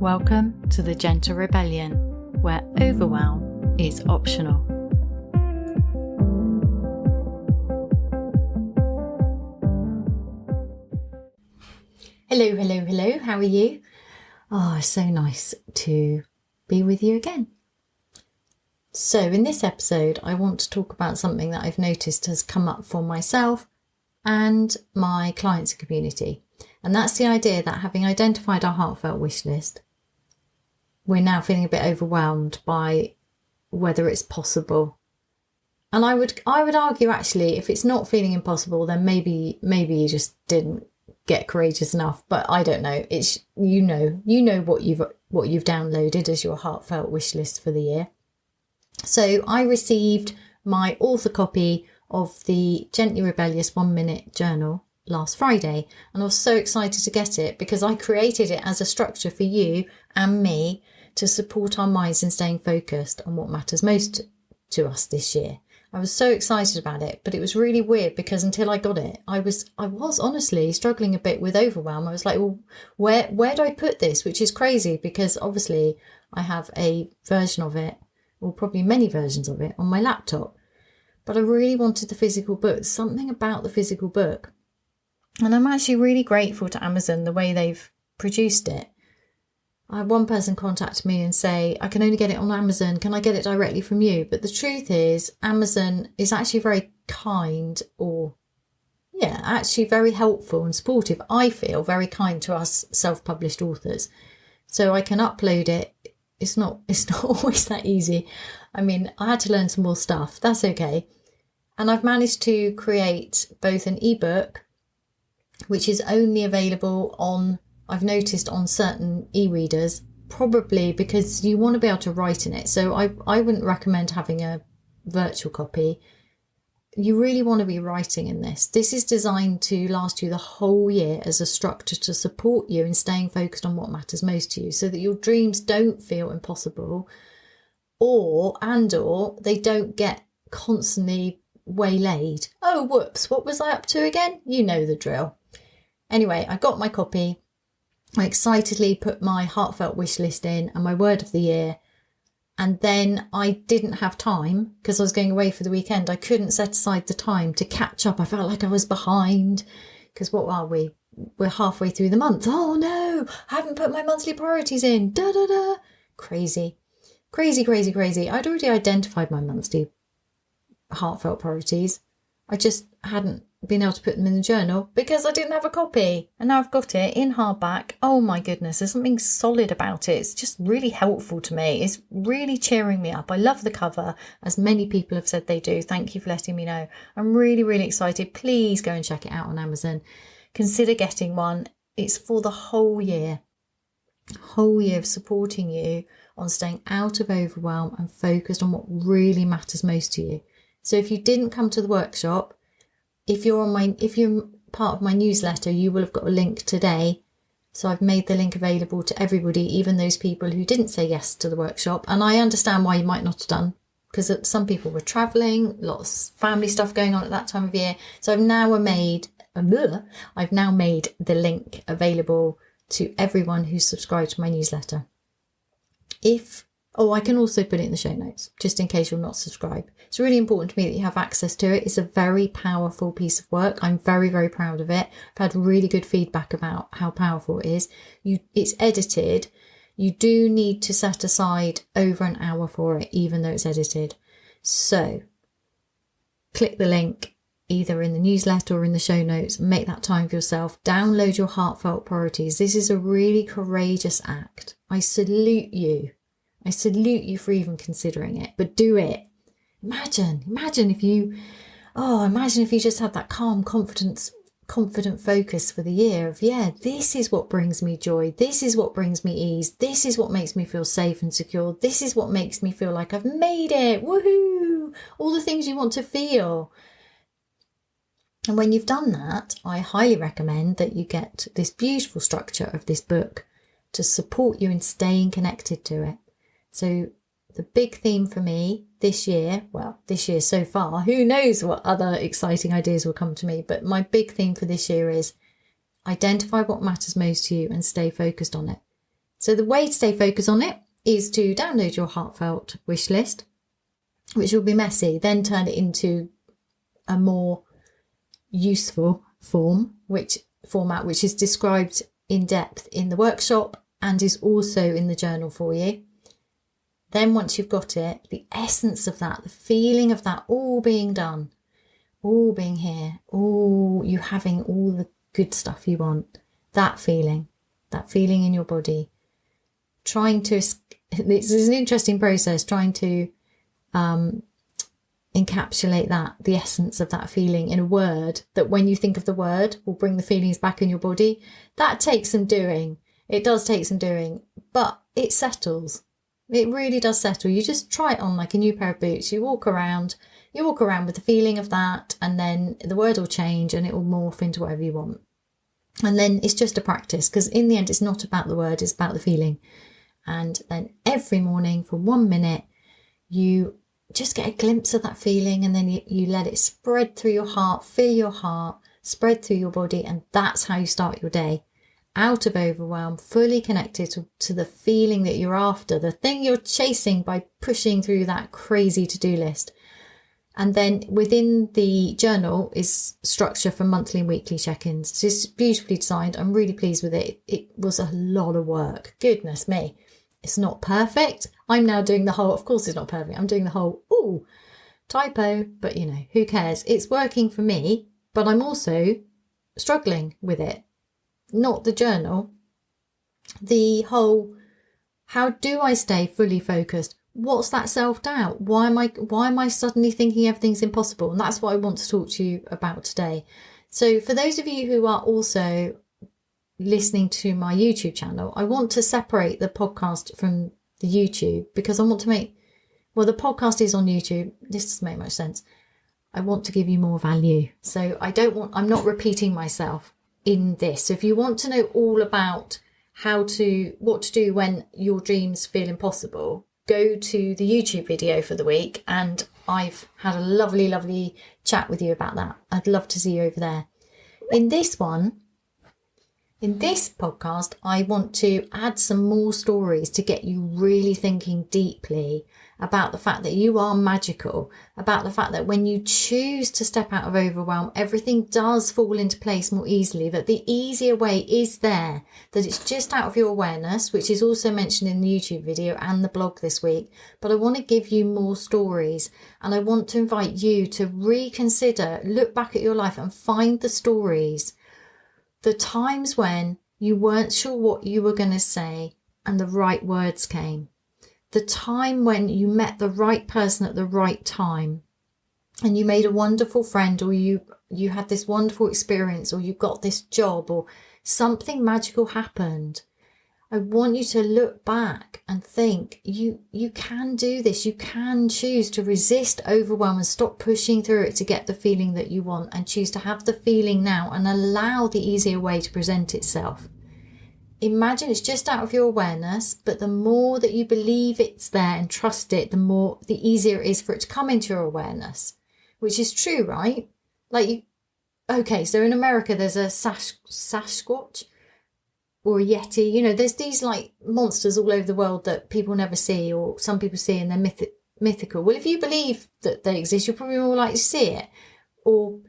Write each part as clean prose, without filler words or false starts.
Welcome to the Gentle Rebellion, where overwhelm is optional. Hello, how are you? Oh, it's so nice to be with you again. So in this episode, I want to talk about something that I've noticed has come up for myself and my clients and community. And that's the idea that having identified our heartfelt wish list, we're now feeling a bit overwhelmed by whether it's possible. And I would argue, actually, if it's not feeling impossible, then maybe you just didn't get courageous enough. But I don't know. It's you know what you've downloaded as your heartfelt wish list for the year. So I received my author copy of the Gently Rebellious 1 Minute Journal last Friday, and I was so excited to get it because I created it as a structure for you and me to support our minds in staying focused on what matters most to us this year. I was so excited about it, but it was really weird because until I got it, I was honestly struggling a bit with overwhelm. I was like, well, where do I put this? Which is crazy because obviously I have a version of it, or probably many versions of it, on my laptop. But I really wanted the physical book, something about the physical book. And I'm actually really grateful to Amazon, the way they've produced it. I had one person contact me and say, I can only get it on Amazon. Can I get it directly from you? But the truth is, Amazon is actually very kind, actually very helpful and supportive. I feel very kind to us self-published authors. So I can upload it. It's not always that easy. I mean, I had to learn some more stuff. That's okay. And I've managed to create both an ebook, which is only available on, I've noticed, on certain e-readers, probably because you want to be able to write in it. So I wouldn't recommend having a virtual copy. You really want to be writing in this. This is designed to last you the whole year as a structure to support you in staying focused on what matters most to you, so that your dreams don't feel impossible or they don't get constantly waylaid. Oh, whoops, what was I up to again? You know the drill. Anyway, I got my copy. I excitedly put my heartfelt wish list in and my word of the year. And then I didn't have time because I was going away for the weekend. I couldn't set aside the time to catch up. I felt like I was behind because what are we? We're halfway through the month. Oh no, I haven't put my monthly priorities in. Crazy. I'd already identified my monthly heartfelt priorities. I just hadn't been able to put them in the journal because I didn't have a copy, and now I've got it in hardback. Oh my goodness, there's something solid about it. It's just really helpful to me. It's really cheering me up. I love the cover, as many people have said they do. Thank you for letting me know. I'm really excited. Please go and check it out on Amazon. Consider getting one. It's for the whole year of supporting you on staying out of overwhelm and focused on what really matters most to you. So if you didn't come to the workshop, if you're part of my newsletter, you will have got a link today. So I've made the link available to everybody, even those people who didn't say yes to the workshop. And I understand why you might not have done, because some people were travelling, lots of family stuff going on at that time of year. So I've now made the link available to everyone who's subscribed to my newsletter. I can also put it in the show notes, just in case you're not subscribed. It's really important to me that you have access to it. It's a very powerful piece of work. I'm very proud of it. I've had really good feedback about how powerful it is. It's edited. You do need to set aside over an hour for it, even though it's edited. So click the link either in the newsletter or in the show notes. Make that time for yourself. Download your heartfelt priorities. This is a really courageous act. I salute you. I salute you for even considering it, but do it. Imagine if you just had that calm, confident focus for the year of, this is what brings me joy. This is what brings me ease. This is what makes me feel safe and secure. This is what makes me feel like I've made it. Woohoo! All the things you want to feel. And when you've done that, I highly recommend that you get this beautiful structure of this book to support you in staying connected to it. So the big theme for me this year so far, who knows what other exciting ideas will come to me, but my big theme for this year is identify what matters most to you and stay focused on it. So the way to stay focused on it is to download your heartfelt wish list, which will be messy, then turn it into a more useful format, which is described in depth in the workshop and is also in the journal for you. Then once you've got it, the essence of that, the feeling of that all being done, all being here, all you having all the good stuff you want, that feeling in your body, this is an interesting process, trying to encapsulate the essence of that feeling in a word that when you think of the word will bring the feelings back in your body. That takes some doing. It does take some doing, but it settles. It really does settle. You just try it on like a new pair of boots. You walk around with the feeling of that, and then the word will change and it will morph into whatever you want. And then it's just a practice, because in the end it's not about the word, it's about the feeling. And then every morning for 1 minute you just get a glimpse of that feeling, and then you let it spread through your heart, fill your heart, spread through your body, and that's how you start your day. Out of overwhelm, fully connected to the feeling that you're after, the thing you're chasing by pushing through that crazy to-do list. And then within the journal is structure for monthly and weekly check-ins. So it's beautifully designed. I'm really pleased with it. It was a lot of work. Goodness me. It's not perfect. I'm now doing the whole, of course it's not perfect. I'm doing the whole, typo, but who cares? It's working for me, but I'm also struggling with it. Not the journal. The whole, how do I stay fully focused? What's that self-doubt? Why am I suddenly thinking everything's impossible? And that's what I want to talk to you about today. So for those of you who are also listening to my YouTube channel, I want to separate the podcast from the YouTube, because I want to the podcast is on YouTube. This doesn't make much sense. I want to give you more value. So I'm not repeating myself in this. So if you want to know all about what to do when your dreams feel impossible, go to the YouTube video for the week, and I've had a lovely, lovely chat with you about that. I'd love to see you over there. In this podcast, I want to add some more stories to get you really thinking deeply about the fact that you are magical, about the fact that when you choose to step out of overwhelm, everything does fall into place more easily, that the easier way is there, that it's just out of your awareness, which is also mentioned in the YouTube video and the blog this week. But I want to give you more stories, and I want to invite you to reconsider, look back at your life and find the stories, the times when you weren't sure what you were going to say and the right words came. The time when you met the right person at the right time and you made a wonderful friend, or you had this wonderful experience, or you got this job, or something magical happened. I want you to look back and think, you can do this. You can choose to resist overwhelm and stop pushing through it to get the feeling that you want, and choose to have the feeling now and allow the easier way to present itself. Imagine it's just out of your awareness, but the more that you believe it's there and trust it, the easier it is for it to come into your awareness, which is true, right? So in America, there's a Sasquatch or a Yeti. There's these like monsters all over the world that people never see, or some people see, and they're mythical. Well, if you believe that they exist, you're probably more likely to see it. Or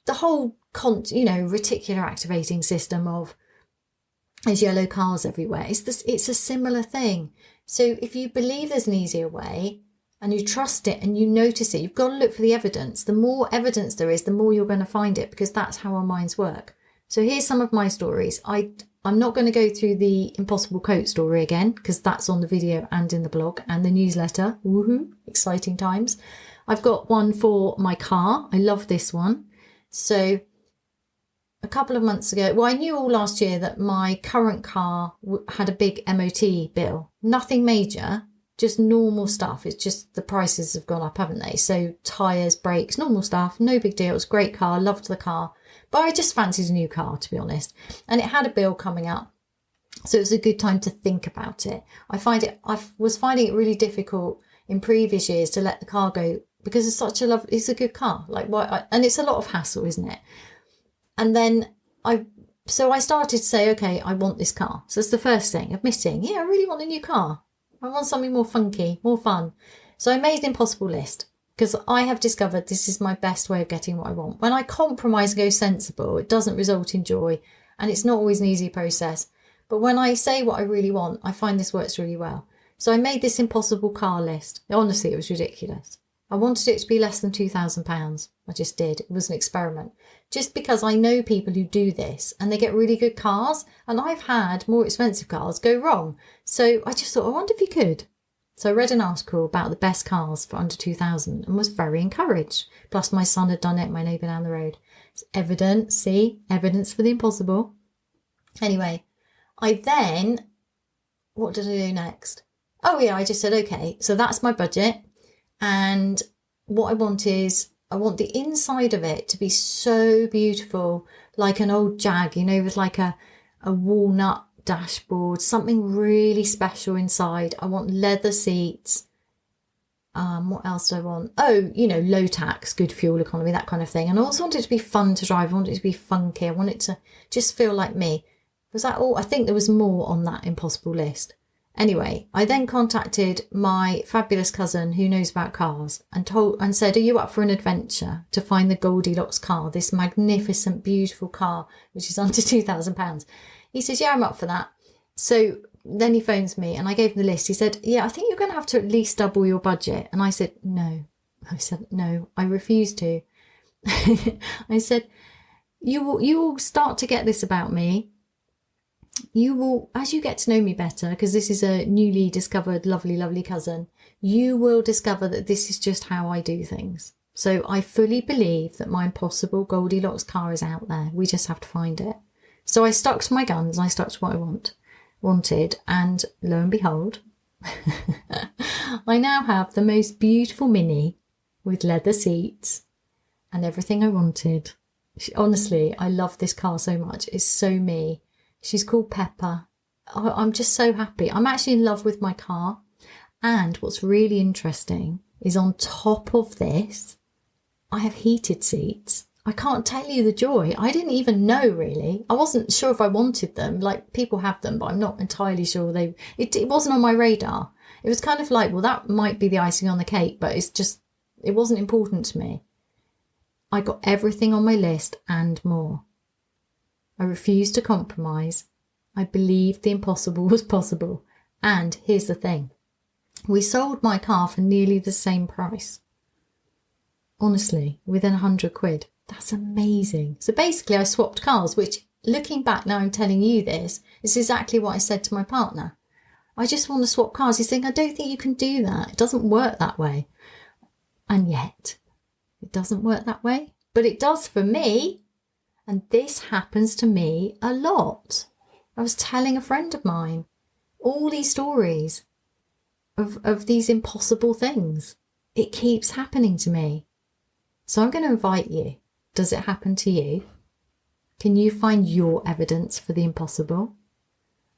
the whole, reticular activating system of there's yellow cars everywhere. It's a similar thing. So if you believe there's an easier way and you trust it and you notice it, you've got to look for the evidence. The more evidence there is, the more you're going to find it, because that's how our minds work. So here's some of my stories. I'm not going to go through the impossible coat story again, because that's on the video and in the blog and the newsletter. Woohoo, exciting times. I've got one for my car. I love this one. So a couple of months ago, I knew all last year that my current car had a big MOT bill. Nothing major, just normal stuff. It's just the prices have gone up, haven't they? So tyres, brakes, normal stuff, no big deal. It's a great car, loved the car. But I just fancied a new car, to be honest. And it had a bill coming up. So it was a good time to think about it. I was finding it really difficult in previous years to let the car go, because it's a good car. And it's a lot of hassle, isn't it? And then I So I started to say, okay, I want this car. So that's the first thing, admitting, yeah, I really want a new car. I want something more funky, more fun. So I made an impossible list because I have discovered this is my best way of getting what I want. When I compromise and go sensible, it doesn't result in joy, and it's not always an easy process. But when I say what I really want, I find this works really well. So I made this impossible car list. Honestly, it was ridiculous. I wanted it to be less than £2,000. I just did. It was an experiment. Just because I know people who do this and they get really good cars, and I've had more expensive cars go wrong. So I just thought, I wonder if you could. So I read an article about the best cars for under 2,000 and was very encouraged. Plus my son had done it, my neighbour down the road. It's evidence, see? Evidence for the impossible. Anyway, what did I do next? Oh yeah, I just said, okay, so that's my budget. And what I want the inside of it to be so beautiful, like an old Jag, with like a walnut dashboard, something really special inside. I want leather seats. What else do I want? Oh, low tax, good fuel economy, that kind of thing. And I also want it to be fun to drive. I want it to be funky. I want it to just feel like me. Was that all? I think there was more on that impossible list. Anyway, I then contacted my fabulous cousin who knows about cars and said, are you up for an adventure to find the Goldilocks car, this magnificent, beautiful car, which is under £2,000? He says, yeah, I'm up for that. So then he phones me and I gave him the list. He said, yeah, I think you're going to have to at least double your budget. And I said, no. I refuse to. I said, you will start to get this about me. You will, as you get to know me better, because this is a newly discovered lovely, lovely cousin, you will discover that this is just how I do things. So I fully believe that my impossible Goldilocks car is out there. We just have to find it. So I stuck to my guns. I stuck to what I wanted. And lo and behold, I now have the most beautiful Mini with leather seats and everything I wanted. Honestly, I love this car so much. It's so me. She's called Pepper. I'm just so happy. I'm actually in love with my car. And what's really interesting is on top of this, I have heated seats. I can't tell you the joy. I didn't even know, really. I wasn't sure if I wanted them. Like, people have them, but I'm not entirely sure it wasn't on my radar. It was kind of like, well, that might be the icing on the cake, but it wasn't important to me. I got everything on my list and more. I refused to compromise. I believed the impossible was possible. And here's the thing. We sold my car for nearly the same price. Honestly, within 100 quid. That's amazing. So basically I swapped cars, which, looking back now I'm telling you this, is exactly what I said to my partner. I just want to swap cars. He's saying, I don't think you can do that. It doesn't work that way. And yet, it doesn't work that way. But it does for me. And this happens to me a lot. I was telling a friend of mine all these stories of these impossible things. It keeps happening to me. So I'm going to invite you. Does it happen to you? Can you find your evidence for the impossible?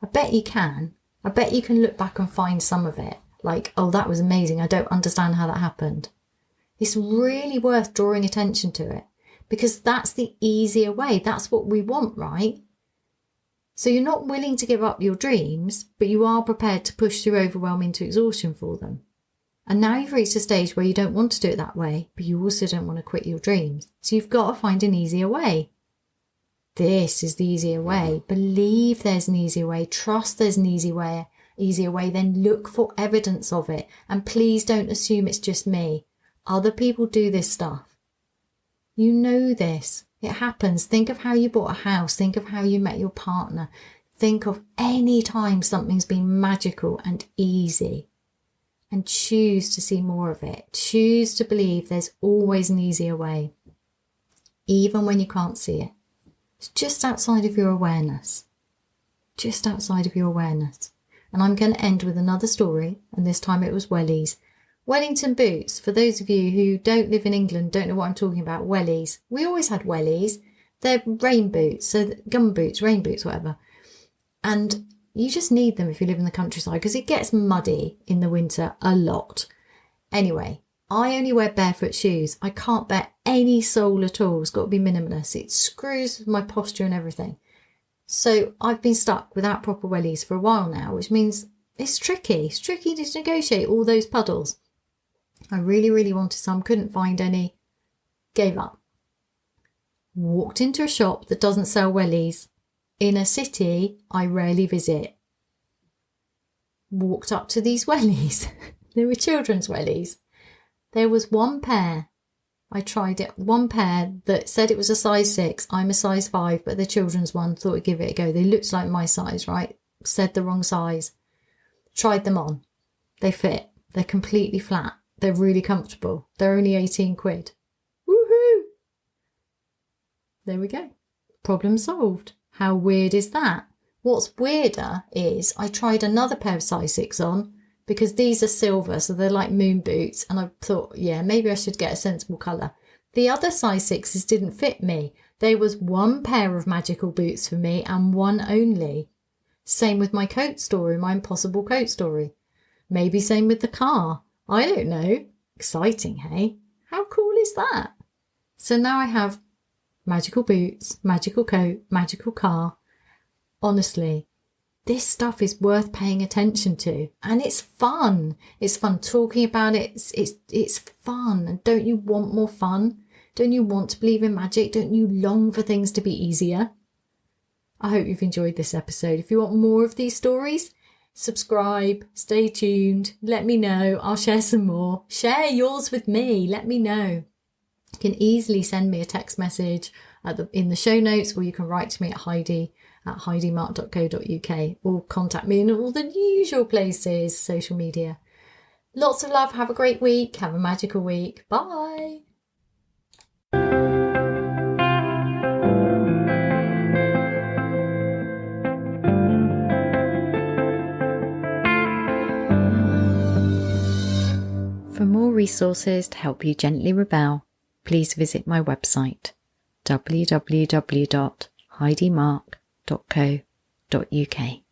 I bet you can. I bet you can look back and find some of it. Like, oh, that was amazing. I don't understand how that happened. It's really worth drawing attention to it. Because that's the easier way. That's what we want, right? So you're not willing to give up your dreams, but you are prepared to push through overwhelm into exhaustion for them. And now you've reached a stage where you don't want to do it that way, but you also don't want to quit your dreams. So you've got to find an easier way. This is the easier way. Believe there's an easier way. Trust there's an easier way. Then look for evidence of it. And please don't assume it's just me. Other people do this stuff. You know this. It happens. Think of how you bought a house. Think of how you met your partner. Think of any time something's been magical and easy. And choose to see more of it. Choose to believe there's always an easier way. Even when you can't see it. It's just outside of your awareness. Just outside of your awareness. And I'm going to end with another story. And this time it was wellies. Wellington boots, for those of you who don't live in England, don't know what I'm talking about, wellies. We always had wellies. They're rain boots, so gum boots, rain boots, whatever. And you just need them if you live in the countryside because it gets muddy in the winter a lot. Anyway, I only wear barefoot shoes. I can't bear any sole at all. It's got to be minimalist. It screws with my posture and everything. So I've been stuck without proper wellies for a while now, which means it's tricky. It's tricky to negotiate all those puddles. I really, really wanted some, couldn't find any, gave up. Walked into a shop that doesn't sell wellies in a city I rarely visit. Walked up to these wellies. They were children's wellies. There was one pair. I tried it. One pair that said it was a size 6. I'm a size 5, but the children's one, thought I'd give it a go. They looked like my size, right? Said the wrong size. Tried them on. They fit. They're completely flat. They're really comfortable. They're only 18 quid. Woohoo! There we go. Problem solved. How weird is that? What's weirder is I tried another pair of size 6 on because these are silver, so they're like moon boots. And I thought, yeah, maybe I should get a sensible colour. The other size 6s didn't fit me. There was one pair of magical boots for me and one only. Same with my coat story, my impossible coat story. Maybe same with the car. I don't know. Exciting, hey? How cool is that? So now I have magical boots, magical coat, magical car. Honestly, this stuff is worth paying attention to, and it's fun. It's fun talking about it. It's fun. And don't you want more fun? Don't you want to believe in magic? Don't you long for things to be easier? I hope you've enjoyed this episode. If you want more of these stories, subscribe, stay tuned, let me know. I'll share some more. Share yours with me. Let me know. You can easily send me a text message in the show notes, or you can write to me at heidi@heidimark.co.uk, or contact me in all the usual places, social media. Lots of love. Have a great week. Have a magical week. Bye. For more resources to help you gently rebel, please visit my website www.heidimark.co.uk.